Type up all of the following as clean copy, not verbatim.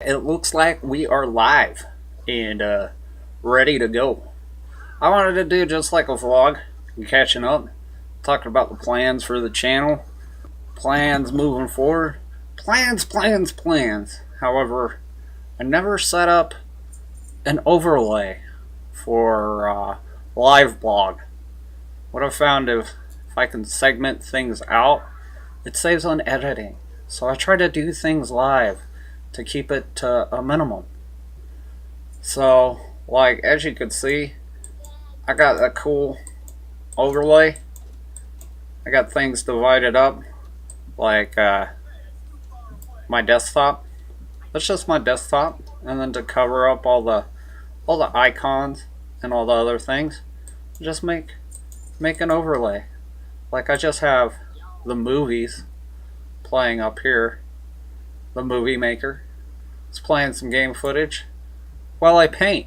It looks like we are live and ready to go. I wanted to do just like a vlog and catching up, talking about the plans for the channel, plans moving forward, plans. However, I never set up an overlay for live blog. What I've found if I can segment things out, it saves on editing. So I try to do things live to keep it to a minimum. So, like, as you can see, I got a cool overlay. I got things divided up, like my desktop. That's just my desktop, and then to cover up all the icons and all the other things, just make an overlay. Like I just have the movies playing up here. The movie maker. It's playing some game footage while I paint,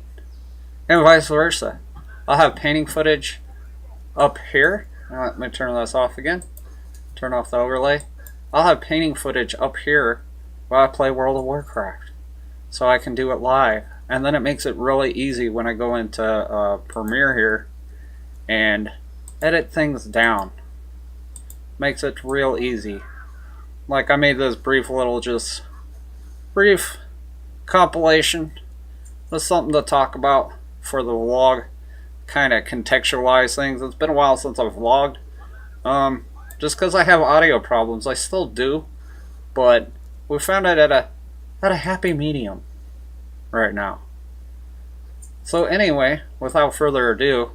and vice versa. I'll have painting footage up here. Let me turn this off again. Turn off the overlay. I'll have painting footage up here while I play World of Warcraft, so I can do it live. And then it makes it really easy when I go into Premiere here and edit things down. Makes it real easy. Like I made this brief compilation. Just something to talk about for the vlog. Kind of contextualize things. It's been a while since I've vlogged. Just because I have audio problems. I still do. But we found it at a happy medium right now. So anyway, without further ado,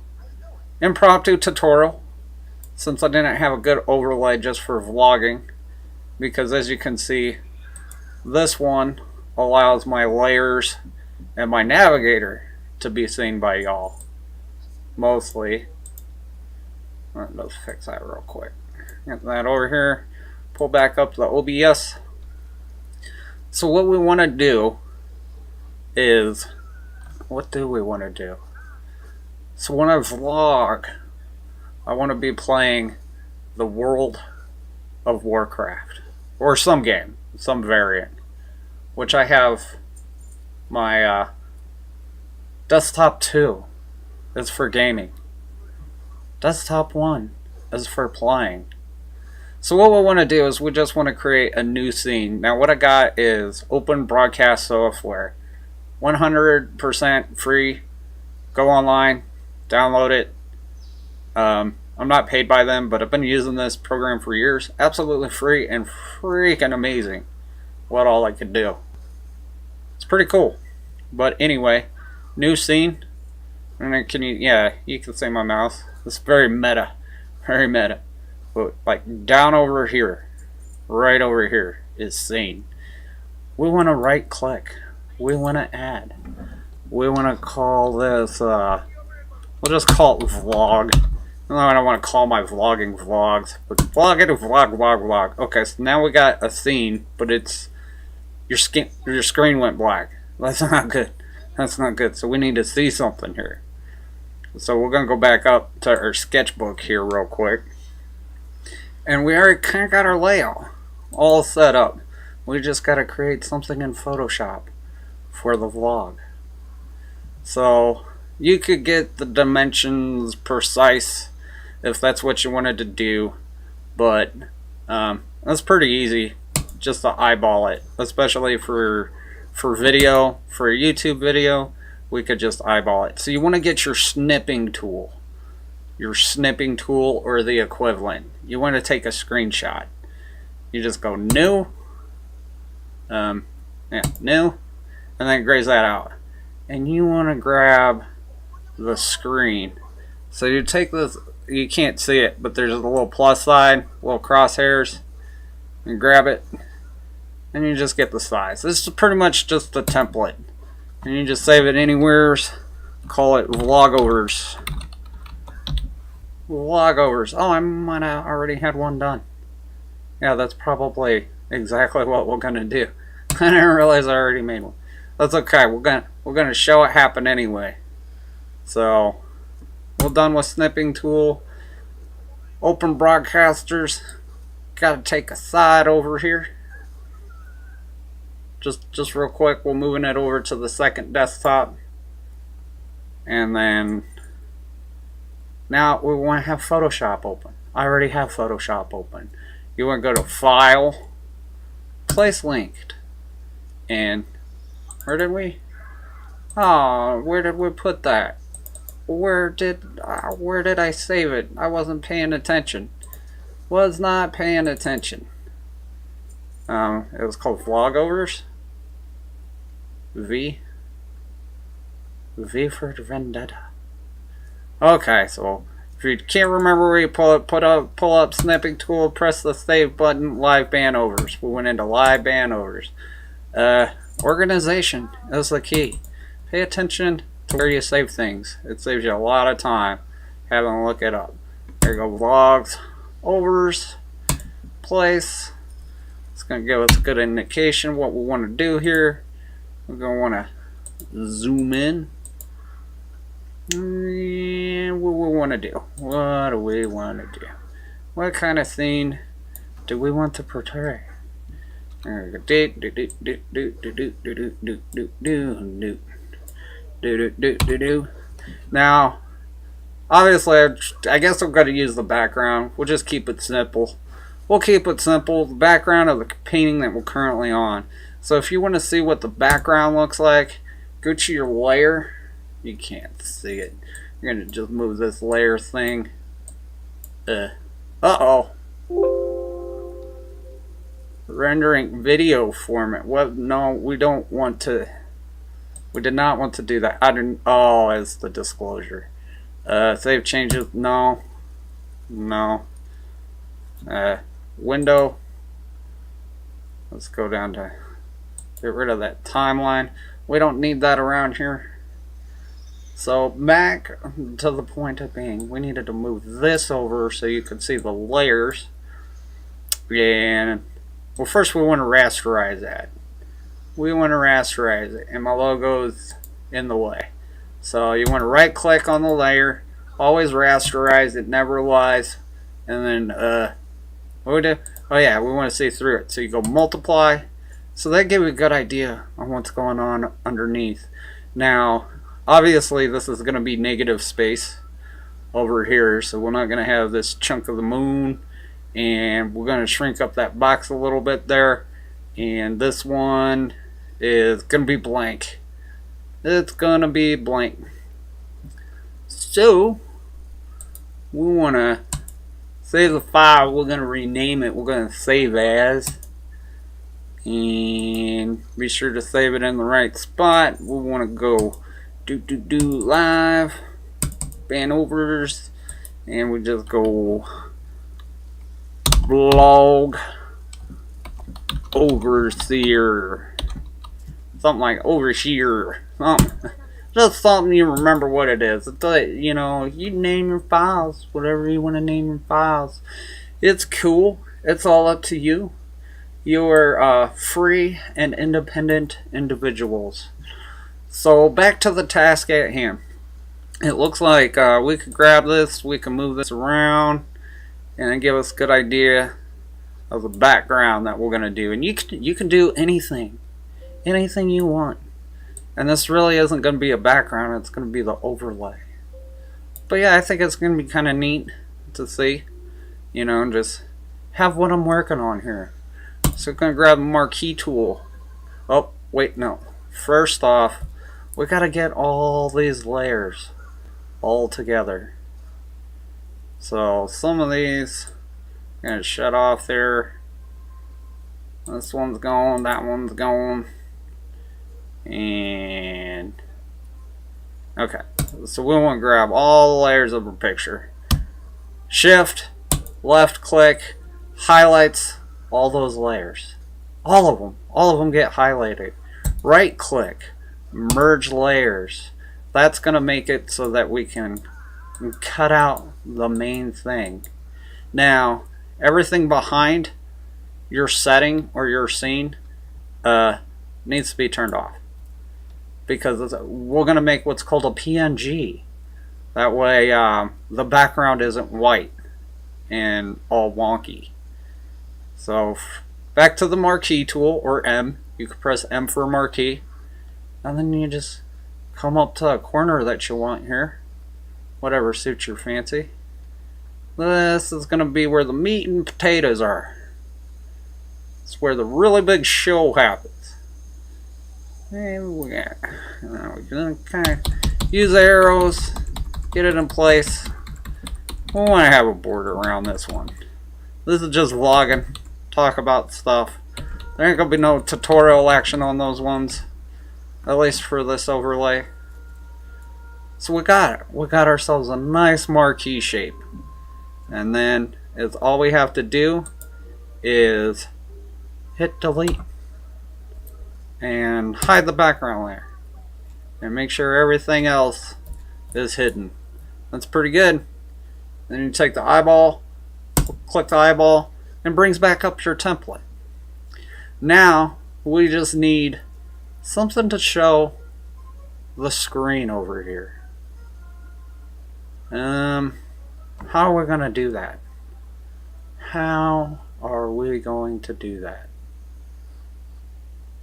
impromptu tutorial. Since I didn't have a good overlay just for vlogging. Because as you can see, this one allows my layers and my navigator to be seen by y'all. Mostly. Let's fix that real quick. Get that over here. Pull back up the OBS. So what we want to do is, what do we want to do? So when I vlog, I want to be playing the World of Warcraft. Or some game, some variant. Which I have my desktop 2 is for gaming. Desktop 1 is for playing. So what we want to do is we just want to create a new scene. Now what I got is open broadcast software. 100% free. Go online, download it. I'm not paid by them, but I've been using this program for years. Absolutely free and freaking amazing what all I could do. It's pretty cool. But anyway, new scene. And you can see my mouse. It's very meta. Very meta. But like down over here, right over here is scene. We want to right click. We want to add. We want to call this, we'll just call it vlog. No, I don't want to call my vlogging vlogs, but vlog. Okay, so now we got a scene, but it's your screen went black. That's not good. That's not good. So we need to see something here. So we're gonna go back up to our sketchbook here real quick, and we already kind of got our layout all set up. We just got to create something in Photoshop for the vlog. So you could get the dimensions precise if that's what you wanted to do, but that's pretty easy just to eyeball it, especially for video, for a YouTube video. We could just eyeball it. So you want to get your snipping tool, or the equivalent. You want to take a screenshot. You just go new, new, and then graze that out, and you want to grab the screen. So you take this, you can't see it, but there's a little plus sign, little crosshairs, and grab it, and you just get the size. This is pretty much just the template, and you just save it anywhere. Call it vlogovers. Oh, I might have already had one done. Yeah, that's probably exactly what we're gonna do. I didn't realize I already made one. That's okay. We're gonna show it happen anyway. So we're done with Snipping Tool. Open broadcasters. Gotta take a side over here. just real quick, we're moving it over to the second desktop. And then now we want to have Photoshop open. I already have Photoshop open. You want to go to File, Place Linked, and where did we? Oh, where did we put that? Where did I save it? I wasn't paying attention. Was not paying attention. It was called Vlogovers. V for Vendetta. Okay, so if you can't remember where you pull up Snipping Tool, press the save button. Live band overs. We went into live band overs. Organization is the key. Pay attention to where you save things. It saves you a lot of time having to look it up. There you go, vlogs, overs, place. It's going to give us a good indication what we want to do here. We're going to want to zoom in. And what we want to do. What do we want to do? What kind of thing do we want to portray? There we go. Now, obviously, I guess I'm going to use the background. We'll just keep it simple. We'll keep it simple. The background of the painting that we're currently on. So if you want to see what the background looks like, go to your layer. You can't see it. You're going to just move this layer thing. Uh-oh. Rendering video format. What? No, we don't want to. We did not want to do that. I didn't. Oh, as the disclosure. Save changes. No. No. Window. Let's go down to get rid of that timeline. We don't need that around here. So back to the point of being, we needed to move this over so you could see the layers. And well, first we want to rasterize that. We want to rasterize it, and my logo's in the way. So you want to right click on the layer, always rasterize it, never lies, and then what we do? Oh yeah, we want to see through it. So you go multiply. So that gives you a good idea on what's going on underneath. Now, obviously this is going to be negative space over here, so we're not going to have this chunk of the moon, and we're going to shrink up that box a little bit there, and this one is going to be blank. It's going to be blank. So we want to save the file. We're going to rename it. We're going to save as, and be sure to save it in the right spot. We want to go do live band overs, and we just go blog overseer, something like overseer, something. Just something you remember what it is. It's like, you know, you name your files whatever you want to name your files. It's cool. It's all up to you. You're free and independent individuals. So back to the task at hand. It looks like we could grab this, we can move this around, and give us a good idea of the background that we're going to do. And you can do anything you want. And this really isn't going to be a background, it's going to be the overlay. But yeah, I think it's going to be kind of neat to see, you know, and just have what I'm working on here. So I'm going to grab the Marque tool. Oh, wait, no. First off, we got to get all these layers all together. So some of these I'm going to shut off there. This one's gone, that one's gone. And okay, so we want to grab all the layers of a picture. Shift, left click, highlights all those layers. All of them get highlighted. Right click, merge layers. That's going to make it so that we can cut out the main thing. Now, everything behind your setting or your scene needs to be turned off, because we're going to make what's called a PNG. That way the background isn't white and all wonky. So back to the Marque tool, or M, You can press M for Marque, and then you just come up to a corner that you want here. Whatever suits your fancy. This is going to be where the meat and potatoes are. It's where the really big show happens. And we're going to kind of use the arrows, get it in place. We want to have a border around this one. This is just vlogging, talk about stuff. There ain't going to be no tutorial action on those ones, at least for this overlay. So we got it. We got ourselves a nice marquee shape. And then all we have to do is hit delete and hide the background layer and make sure everything else is hidden. That's pretty good. Then you take the eyeball, click the eyeball, and brings back up your template. Now we just need something to show the screen over here. How are we going to do that? How are we going to do that?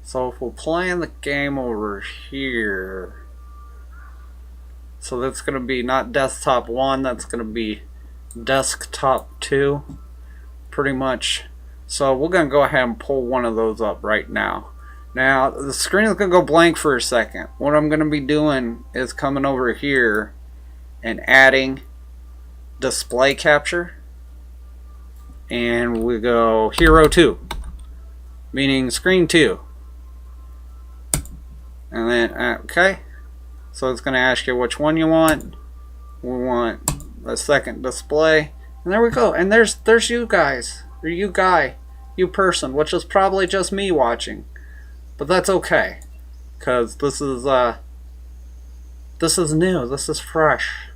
So if we're playing the game over here, so that's going to be not desktop 1, that's going to be desktop 2, pretty much. So we're going to go ahead and pull one of those up right now. Now the screen is going to go blank for a second. What I'm going to be doing is coming over here and adding display capture, and we go hero 2, meaning screen 2, and then okay, so it's going to ask you which one you want. We want the second display, and there we go. And there's you guys, or you guy, you person, which is probably just me watching, but that's okay, because this is new, this is fresh.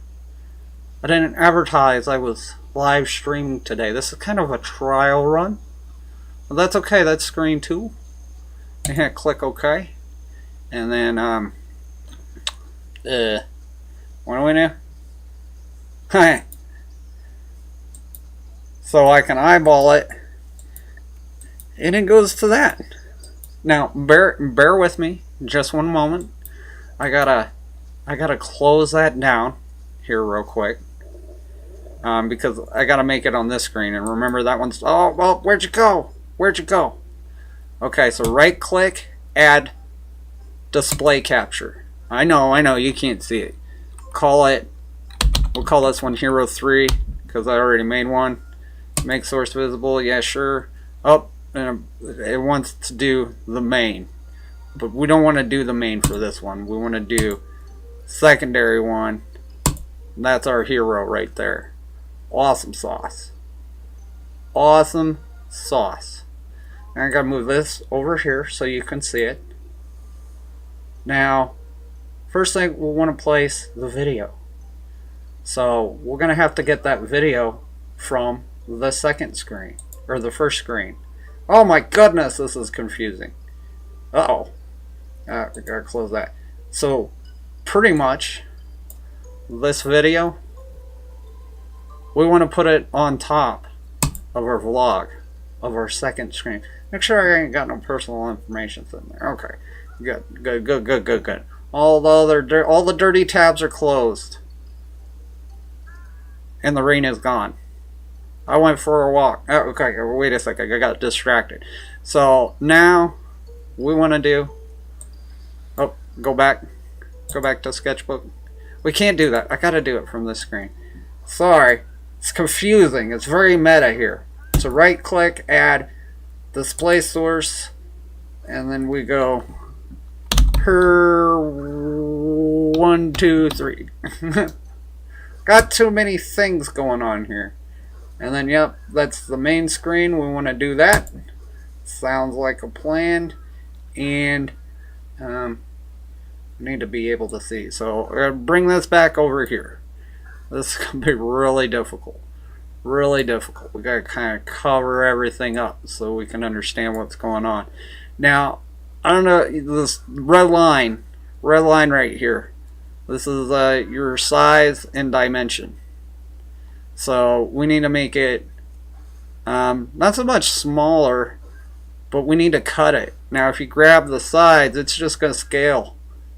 I didn't advertise I was live streaming today. This is kind of a trial run. But that's okay. That's screen 2. And click OK. And then what do we do? Hi. So I can eyeball it. And it goes to that. Now bear with me just one moment. I gotta close that down here real quick. Because I gotta make it on this screen, and remember that one's, oh well, where'd you go? Okay, so right click, add display capture. I know you can't see it. We'll call this one hero 3 because I already made one. Make source visible, yeah, sure. Oh, and it wants to do the main, but we don't want to do the main for this one. We want to do secondary one. That's our hero right there. Awesome sauce. Awesome sauce. And I gotta move this over here so you can see it. Now, first thing, we want to place the video. So we're gonna have to get that video from the second screen, or the first screen. Oh my goodness, this is confusing. We gotta close that. So pretty much this video, we want to put it on top of our vlog, of our second screen. Make sure I ain't got no personal information in there. Okay, good. All the dirty tabs are closed, and the rain is gone. I went for a walk. Oh, okay, wait a second, I got distracted. So now we want to do. Oh, go back to sketchbook. We can't do that. I gotta do it from this screen. Sorry. It's confusing. It's very meta here. So right click, add display source, and then we go her 1, 2, 3. Got too many things going on here. And then yep, that's the main screen. We want to do that. Sounds like a plan. And need to be able to see. So we're going to bring this back over here. This is going to be really difficult. Really difficult. We got to kind of cover everything up so we can understand what's going on. Now, I don't know, this red line right here. This is your size and dimension. So we need to make it not so much smaller, but we need to cut it Now if you grab the sides, it's just going to scale.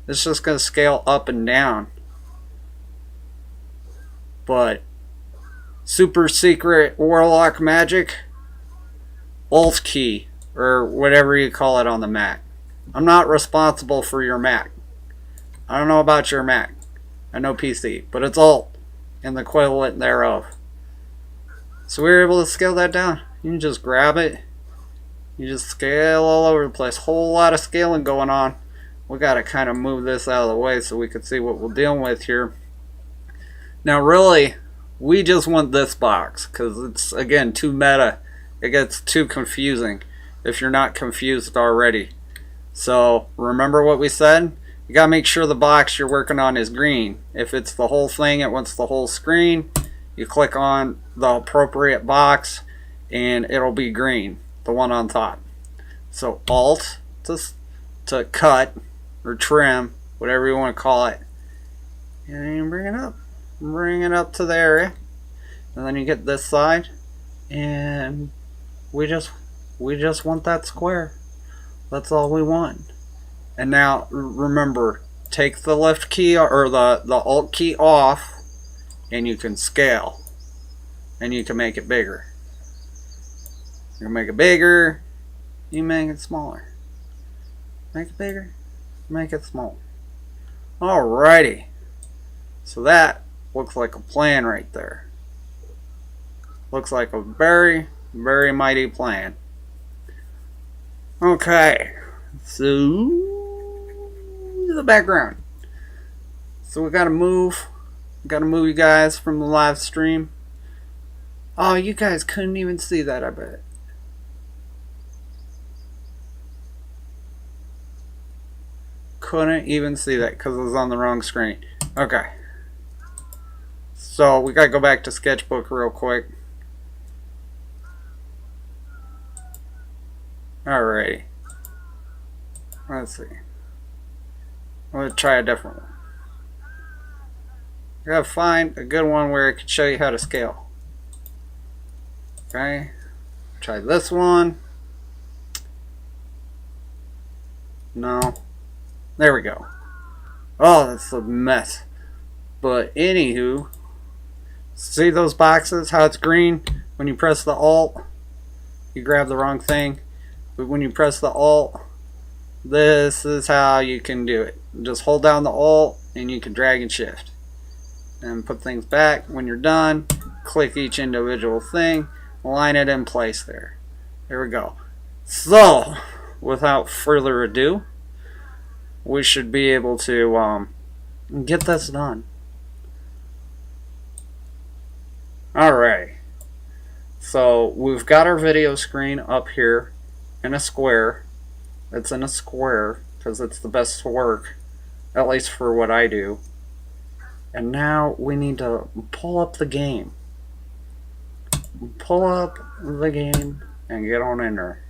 It's just going to scale up and down. But super secret warlock magic, Alt key, or whatever you call it on the Mac. I'm not responsible for your Mac. I don't know about your Mac. I know PC, but it's Alt and the equivalent thereof. So we were able to scale that down. You can just grab it. You just scale all over the place. Whole lot of scaling going on. We got to kind of move this out of the way so we can see what we're dealing with here. Now really, we just want this box because it's, again, too meta. It gets too confusing if you're not confused already. So remember what we said? You got to make sure the box you're working on is green. If it's the whole thing, it wants the whole screen, you click on the appropriate box and it'll be green, the one on top. So Alt to cut or trim, whatever you want to call it, and then you bring it up. Bring it up to the area, and then you get this side, and we just want that square. That's all we want. And now remember, take the left key or the Alt key off, and you can scale, and you can make it bigger. You can make it bigger, you make it smaller. Make it bigger, make it smaller. Alrighty. So that looks like a plan right there. Looks like a very, very mighty plan. Okay. So the background. So we gotta move. Gotta move you guys from the live stream. Oh, you guys couldn't even see that, I bet. Couldn't even see that because it was on the wrong screen. Okay. So we gotta go back to Sketchbook real quick. Alrighty. Let's see. I'm gonna try a different one. I gotta find a good one where I can show you how to scale. Okay. Try this one. No. There we go. Oh, that's a mess. But anywho, see those boxes? How it's green? When you press the Alt, you grab the wrong thing. But when you press the Alt, this is how you can do it. Just hold down the Alt and you can drag and shift. And put things back. When you're done, click each individual thing, line it in place there. There we go. So, without further ado, we should be able to get this done. Alright. So, we've got our video screen up here in a square. It's in a square because it's the best to work, at least for what I do. And now we need to pull up the game. Pull up the game and get on in there.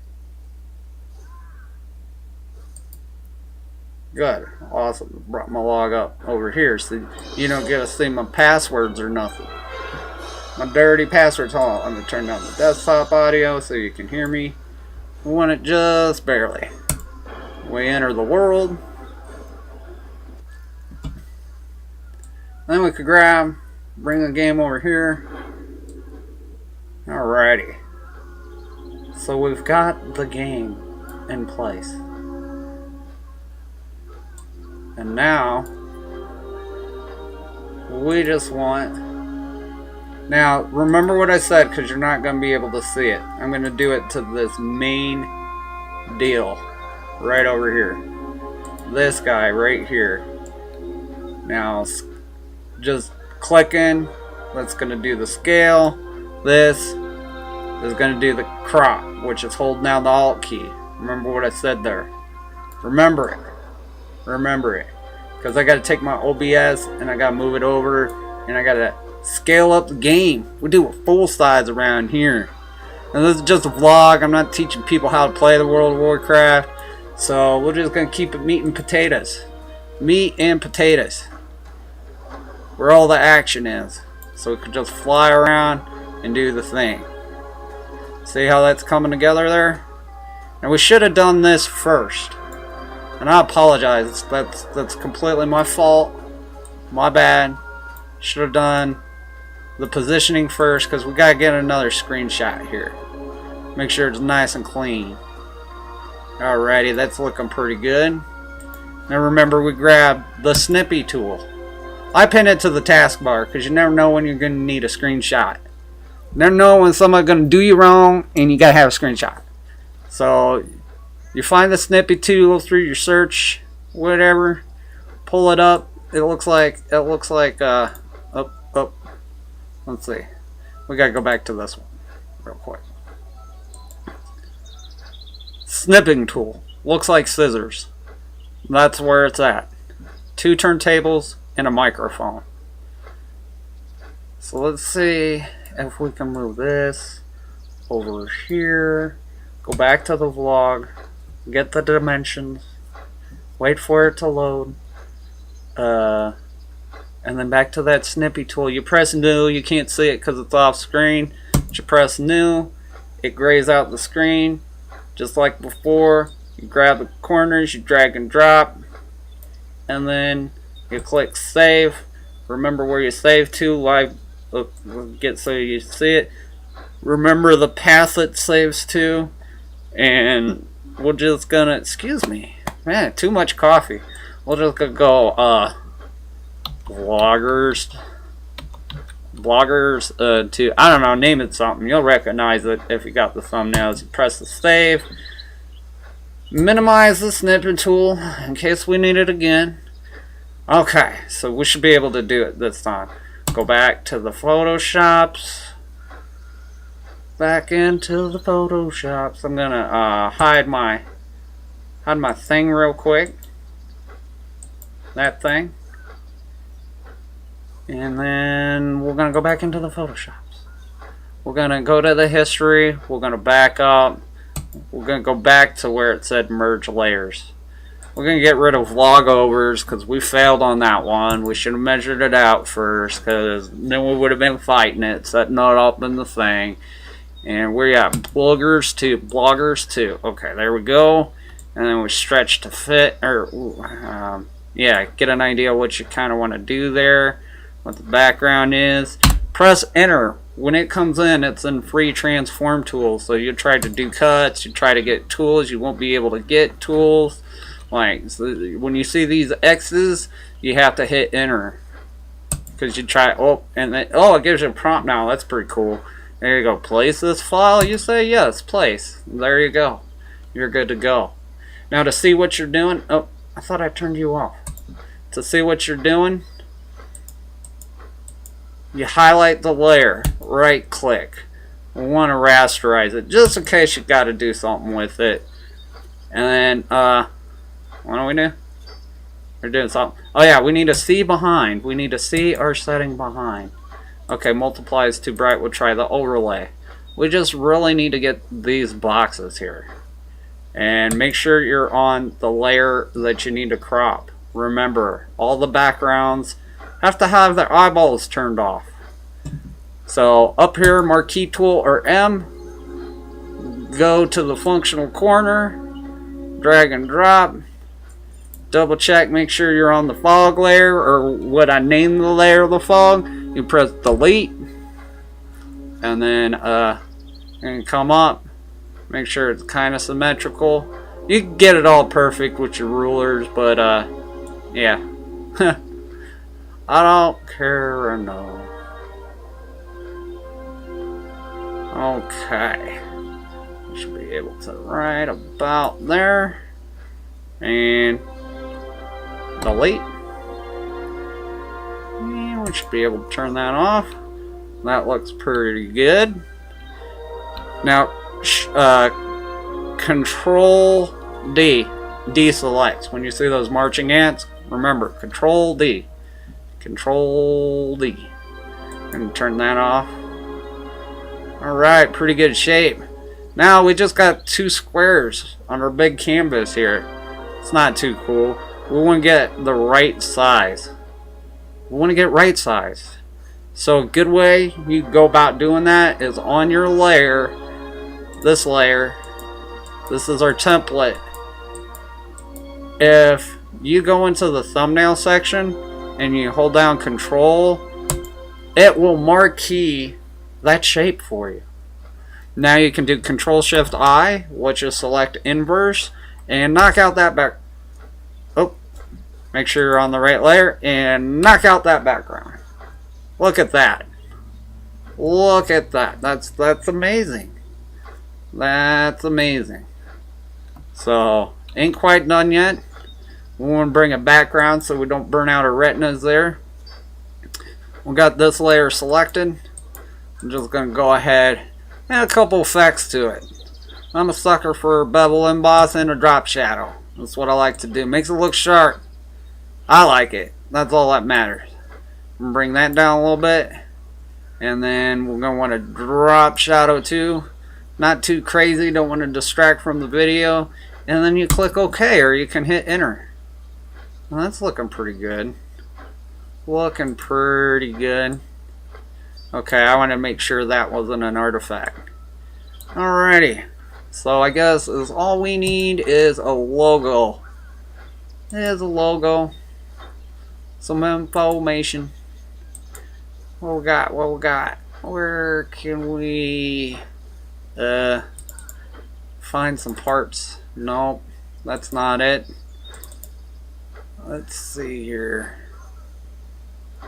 Good. Awesome. Brought my log up over here so you don't get to see my passwords or nothing. My dirty passwords. Hold on. I'm going to turn down the desktop audio so you can hear me. We want it just barely. We enter the world. Then we could bring the game over here. Alrighty. So we've got the game in place. And now, we just want... Now, remember what I said because you're not going to be able to see it. I'm going to do it to this main deal right over here. This guy right here. Now, just clicking, that's going to do the scale. This is going to do the crop, which is holding down the Alt key. Remember what I said there. Remember it. Remember it. Because I got to take my OBS and I got to move it over and I got to scale up the game. We do a full size around here. And this is just a vlog. I'm not teaching people how to play the World of Warcraft. So we're just going to keep it meat and potatoes. Meat and potatoes. Where all the action is. So we can just fly around and do the thing. See how that's coming together there? Now we should have done this first. And I apologize, that's completely my fault. My bad. Should have done the positioning first because we gotta get another screenshot here. Make sure it's nice and clean. Alrighty, that's looking pretty good. Now remember, we grab the Snipping Tool. I pin it to the taskbar because you never know when you're going to need a screenshot. You never know when somebody's going to do you wrong and you got to have a screenshot. So you find the Snipping Tool through your search, whatever. Pull it up. It looks like up. Let's see. We got to go back to this one real quick. Snipping Tool. Looks like scissors. That's where it's at. 2 turntables and a microphone. So let's see if we can move this over here. Go back to the vlog. Get the dimensions. Wait for it to load. And then back to that Snipping Tool. You press new. You can't see it because it's off screen. But you press new. It grays out the screen. Just like before. You grab the corners, you drag and drop, and then you click save. Remember where you save to. Get so you see it. Remember the path it saves to, and we're just gonna, excuse me, man, too much coffee. We're just gonna go vloggers to, I don't know, name it something. You'll recognize it if you got the thumbnails. You press the save. Minimize the Snipping Tool in case we need it again. Okay, so we should be able to do it this time. Go back to the Photoshops. Back into the Photoshops. I'm gonna hide my thing real quick. That thing. And then we're gonna go back into the Photoshops. We're gonna go to the history. We're gonna back up. We're going to go back to where it said merge layers. We're going to get rid of vlogovers because we failed on that one. We should have measured it out first because then we would have been fighting it, setting it up in the thing. And we're at bloggers 2. Okay, there we go. And then we stretch to fit, or yeah, get an idea what you kind of want to do there, what the background is. Press enter. When it comes in, it's in free transform tools. So you try to do cuts, you try to get tools, you won't be able to get tools. Like, so when you see these X's, you have to hit enter. Because you try, and then, it gives you a prompt now. That's pretty cool. There you go. Place this file. You say yes, place. There you go. You're good to go. Now to see what you're doing, I thought I turned you off. To see what you're doing, you highlight the layer, right click. We want to rasterize it just in case you got to do something with it. And then, what do we do? We're doing something. Oh yeah, we need to see behind. We need to see our setting behind. Okay, multiply is too bright. We'll try the overlay. We just really need to get these boxes here. And make sure you're on the layer that you need to crop. Remember, all the backgrounds have to have their eyeballs turned off. So up here, Marque tool or M, go to the functional corner, drag and drop, double check, make sure you're on the fog layer, or what I named the layer of the fog. You press delete, and then and come up, make sure it's kind of symmetrical. You can get it all perfect with your rulers, but yeah. I don't care enough. Okay. We should be able to right about there. And delete. And we should be able to turn that off. That looks pretty good. Now, Control D. Deselects. When you see those marching ants, remember, Control D. Control D. And turn that off. Alright, pretty good shape. Now we just got 2 squares on our big canvas here. It's not too cool. We want to get the right size. We want to get right size. So a good way you go about doing that is on your layer, this layer, This is our template. If you go into the thumbnail section and you hold down Control, it will marquee that shape for you. Now you can do Control-Shift-I, which is select inverse, and knock out that back. Oh, make sure you're on the right layer, and knock out that background. Look at that. Look at that. That's amazing. That's amazing. So, ain't quite done yet. We want to bring a background so we don't burn out our retinas there. We got this layer selected. I'm just going to go ahead and add a couple effects to it. I'm a sucker for bevel emboss and a drop shadow. That's what I like to do. Makes it look sharp. I like it. That's all that matters. I'm going to bring that down a little bit. And then we're going to want to drop shadow too. Not too crazy. Don't want to distract from the video. And then you click OK, or you can hit enter. Well, that's looking pretty good. Looking pretty good. Okay, I want to make sure that wasn't an artifact. Alrighty. So I guess is all we need is a logo. There's a logo. Some information. What we got? What we got? Where can we find some parts? Nope, that's not it. Let's see here.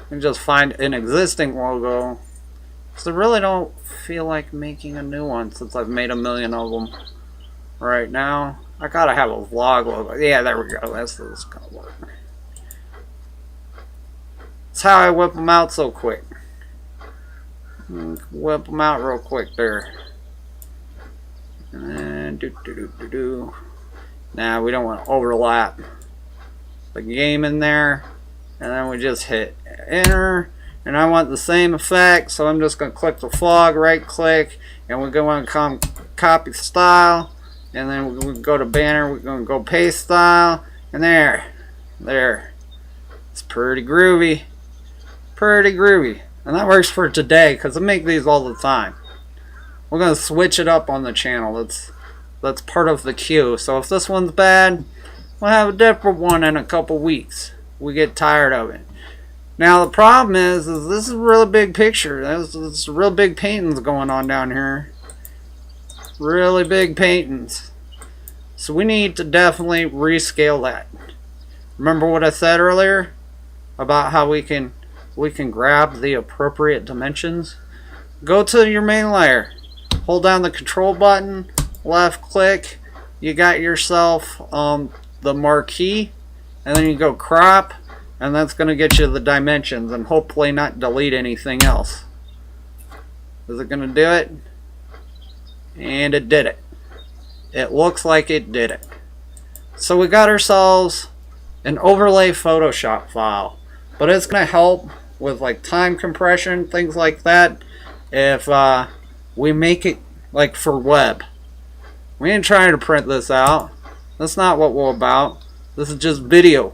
And just find an existing logo. So I really don't feel like making a new one since I've made a million of them right now. I gotta have a vlog logo. Yeah, there we go. That's gonna work. That's how I whip them out so quick. Whip them out real quick there. And Now we don't want to overlap the game in there. And then we just hit enter. And I want the same effect, so I'm just going to click the fog, right click, and we're going to come copy style, and then we go to banner, we're going to go paste style, and there. It's pretty groovy. Pretty groovy. And that works for today, because I make these all the time. We're going to switch it up on the channel. That's part of the queue. So if this one's bad, we'll have a different one in a couple weeks. We get tired of it. Now the problem is this is a really big picture. There's real big paintings going on down here. Really big paintings. So we need to definitely rescale that. Remember what I said earlier about how we can grab the appropriate dimensions? Go to your main layer. Hold down the control button, left click. You got yourself the marquee, and then you go crop. And that's going to get you the dimensions and hopefully not delete anything else. Is it going to do it? And it did it. It looks like it did it. So we got ourselves an overlay Photoshop file. But it's going to help with like time compression, things like that. If we make it like for web. We ain't trying to print this out. That's not what we're about. This is just video.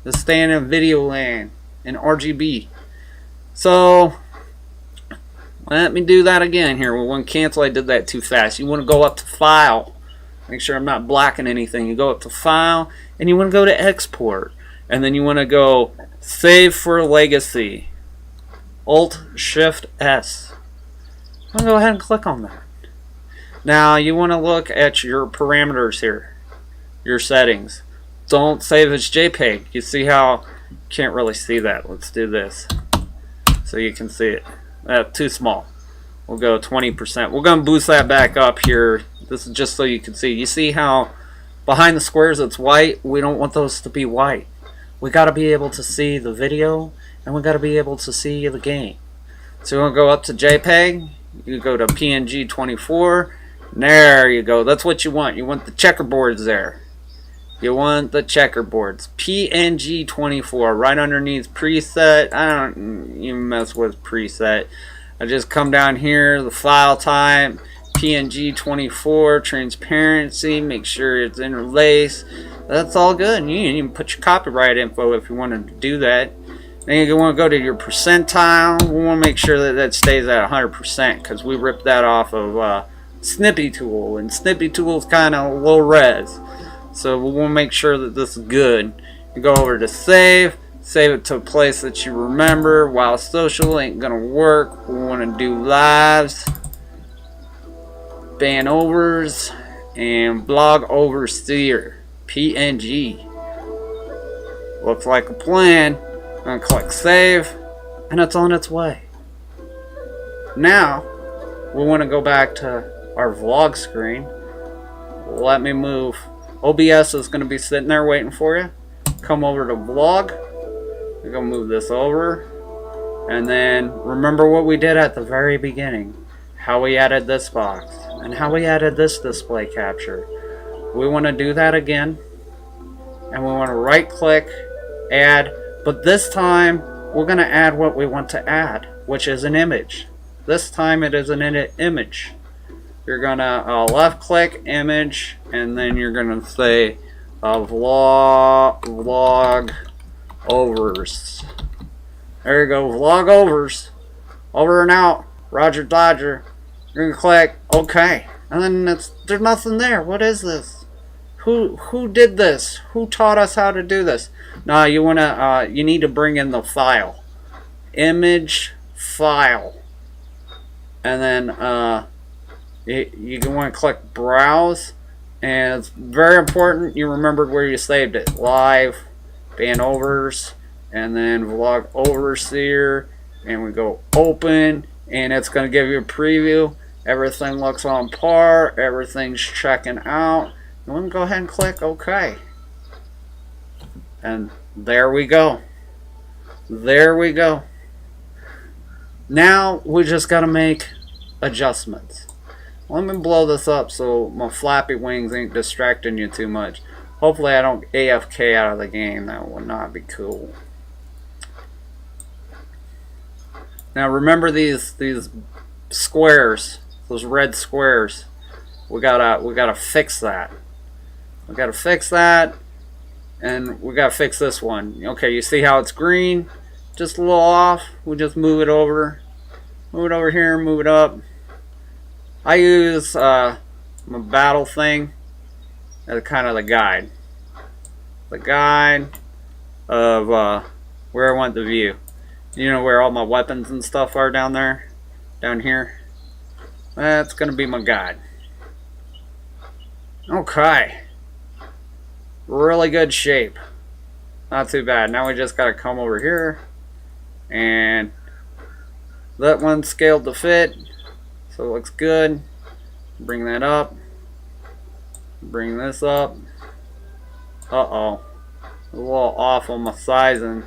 Just staying in video land in RGB. So let me do that again here. We want to cancel. I did that too fast. You want to go up to File. Make sure I'm not blocking anything. You go up to File and you want to go to Export. And then you want to go Save for Legacy. Alt-Shift-S. I'm going to go ahead and click on that. Now you want to look at your parameters here. Your settings. Don't save as JPEG. You see how you can't really see that. Let's do this so you can see it. Too small. We'll go 20%. We're going to boost that back up here. This is just so you can see. You see how behind the squares it's white? We don't want those to be white. We got to be able to see the video and we got to be able to see the game. So we'll go up to JPEG. You go to PNG 24. There you go. That's what you want. You want the checkerboards there. You want the checkerboards. PNG 24 right underneath preset. I don't even mess with preset. I just come down here, the file type, PNG 24, transparency, make sure it's interlaced. That's all good. You can even put your copyright info if you wanted to do that. Then you want to go to your percentile. We want to make sure that that stays at 100% because we ripped that off of Snipping Tool, and Snipping Tool is kind of low res, so we want to make sure that this is good. You go over to save it to a place that you remember. While social ain't gonna work, we want to do lives, ban overs, and blog oversteer PNG. Looks like a plan. I'm gonna click save, and it's on its way. Now we want to go back to our vlog screen. Let me move. OBS is going to be sitting there waiting for you. Come over to vlog. We're going to move this over, and then remember what we did at the very beginning, how we added this box and how we added this display capture. We want to do that again, and we want to right click, add, but this time we're going to add what we want to add, which is an image. This time it is an image. You're gonna left click image, and then you're gonna say vlog overs. There you go, vlog overs. Over and out. Roger Dodger. You're gonna click OK, and then there's nothing there. What is this? Who did this? Who taught us how to do this? Now you wanna you need to bring in the file, image file, and then you can want to click browse, and it's very important you remembered where you saved it. Live, ban overs, and then vlog overseer, and we go open, and it's going to give you a preview. Everything looks on par, everything's checking out. You want to go ahead and click OK, and there we go. There we go. Now we just got to make adjustments. Let me blow this up so my flappy wings ain't distracting you too much. Hopefully I don't AFK out of the game. That would not be cool. Now remember these squares, those red squares. We gotta fix that. We gotta fix that, and we gotta fix this one. Okay, you see how it's green? Just a little off. We just move it over here, move it up. I use my battle thing as kind of the guide. The guide of where I want the view. You know where all my weapons and stuff are down there? Down here? That's going to be my guide. Okay. Really good shape. Not too bad. Now we just got to come over here. And that one's scaled to fit. So it looks good. Bring that up. Bring this up. Uh-oh. A little off on my sizing.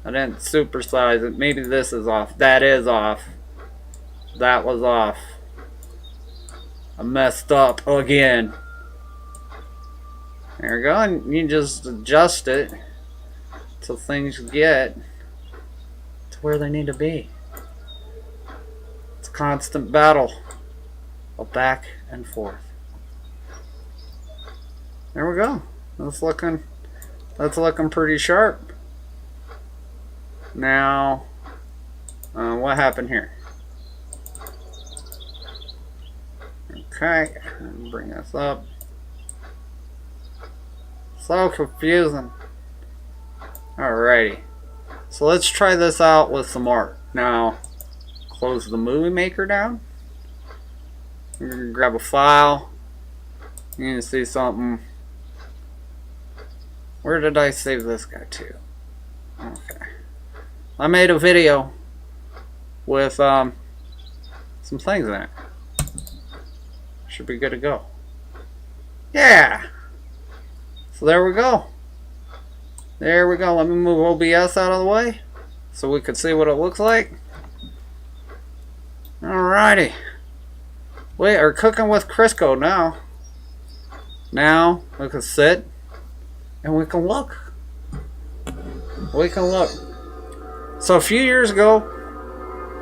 I didn't supersize it. Maybe this is off. That is off. That was off. I messed up again. There we go. And you just adjust it till things get to where they need to be. Constant battle of back and forth. There we go. That's looking pretty sharp. Now, what happened here? Okay, bring this up. So confusing. Alrighty. So let's try this out with some art. Now, close the movie maker down. You're going to grab a file. You're going to see something. Where did I save this guy to? Okay. I made a video with some things in it. Should be good to go. Yeah! So there we go. There we go. Let me move OBS out of the way so we can see what it looks like. Alrighty. We are cooking with Crisco now. Now we can sit and we can look. We can look. So a few years ago,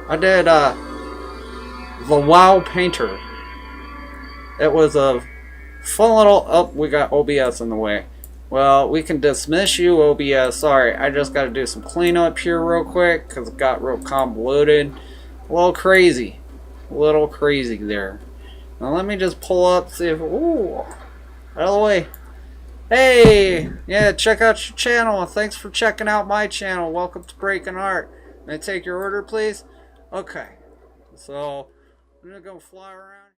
I did the WoW Painter. It was a fun little... Oh, we got OBS in the way. Well, we can dismiss you, OBS. Sorry, I just got to do some cleanup here real quick because it got real convoluted. A little crazy. A little crazy there. Now let me just pull up, see if, ooh, out of the way. Hey, yeah, check out your channel. Thanks for checking out my channel. Welcome to Breaking Art. May I take your order, please? Okay, so I'm gonna go fly around.